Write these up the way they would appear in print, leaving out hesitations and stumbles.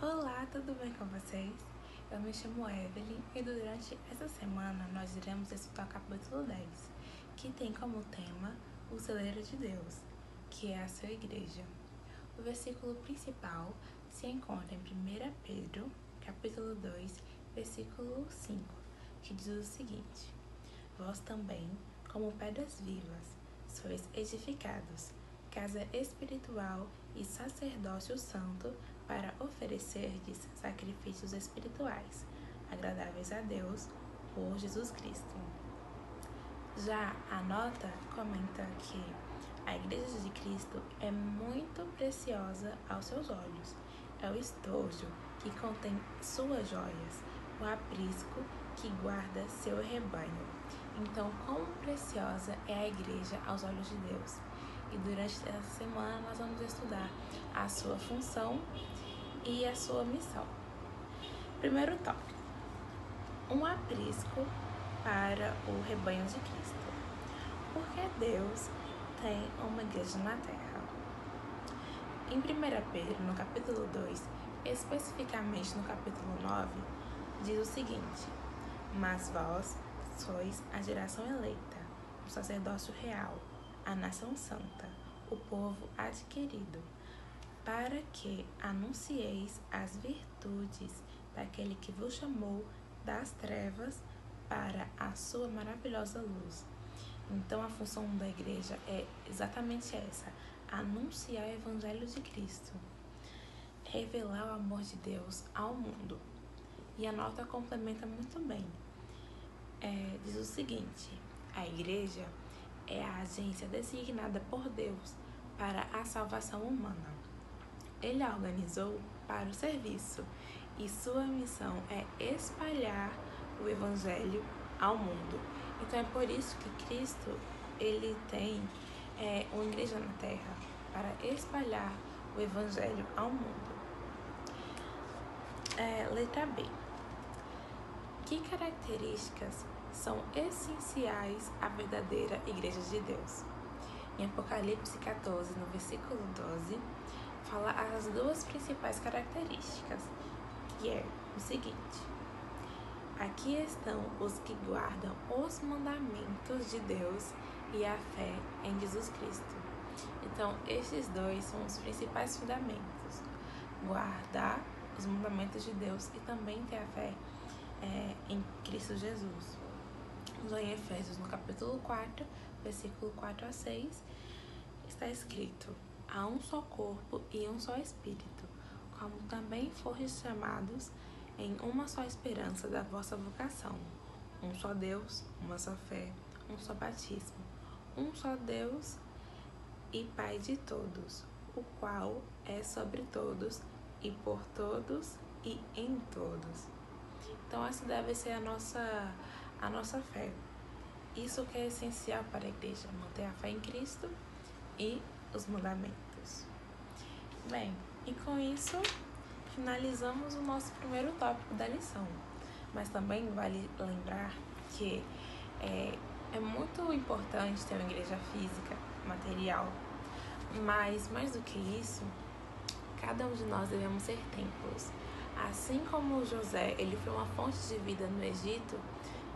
Olá, tudo bem com vocês? Eu me chamo Evelyn e durante essa semana nós iremos estudar o capítulo 10, que tem como tema o celeiro de Deus, que é a sua igreja. O versículo principal se encontra em 1 Pedro, capítulo 2, versículo 5, que diz o seguinte: Vós também, como pedras vivas, sois edificados, casa espiritual e sacerdócio santo, para oferecerdes sacrifícios espirituais, agradáveis a Deus, por Jesus Cristo. Já a nota comenta que a Igreja de Cristo é muito preciosa aos seus olhos. É o estojo que contém suas joias, o aprisco que guarda seu rebanho. Então, quão preciosa é a Igreja aos olhos de Deus? E durante essa semana nós vamos estudar a sua função e a sua missão. Primeiro tópico: um aprisco para o rebanho de Cristo. Por que Deus tem uma igreja na terra? Em 1 Pedro, no capítulo 2, especificamente no capítulo 9, diz o seguinte: Mas vós sois a geração eleita, o sacerdócio real, a nação santa, o povo adquirido, para que anuncieis as virtudes daquele que vos chamou das trevas para a sua maravilhosa luz. Então, a função da igreja é exatamente essa: anunciar o evangelho de Cristo, revelar o amor de Deus ao mundo. E a nota complementa muito bem. Diz o seguinte: a igreja é a agência designada por Deus para a salvação humana. Ele a organizou para o serviço e sua missão é espalhar o evangelho ao mundo. Então é por isso que Cristo ele tem uma igreja na terra, para espalhar o evangelho ao mundo. Letra B. Que características são essenciais à verdadeira igreja de Deus? Em Apocalipse 14, no versículo 12, fala as duas principais características, que é o seguinte: aqui estão os que guardam os mandamentos de Deus e a fé em Jesus Cristo. Então, esses dois são os principais fundamentos: guardar os mandamentos de Deus e também ter a fé em Cristo Jesus. Já em Efésios, no capítulo 4, versículo 4 a 6, está escrito: há um só corpo e um só espírito, como também fostes chamados em uma só esperança da vossa vocação. Um só Deus, uma só fé, um só batismo, um só Deus e Pai de todos, o qual é sobre todos e por todos e em todos. Então essa deve ser a nossa fé. Isso que é essencial para a igreja: manter a fé em Cristo e os mandamentos. Bem, e com isso finalizamos o nosso primeiro tópico da lição. Mas também vale lembrar que é muito importante ter uma igreja física, material. Mas mais do que isso, cada um de nós devemos ser templos. Assim como José, ele foi uma fonte de vida no Egito,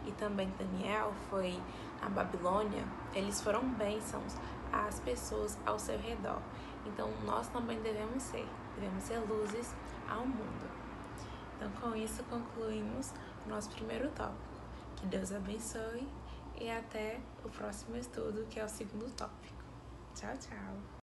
e também Daniel foi a Babilônia, eles foram bênçãos às pessoas ao seu redor. Então nós também devemos ser luzes ao mundo. Então com isso concluímos o nosso primeiro tópico. Que Deus abençoe e até o próximo estudo, que é o segundo tópico. Tchau, tchau!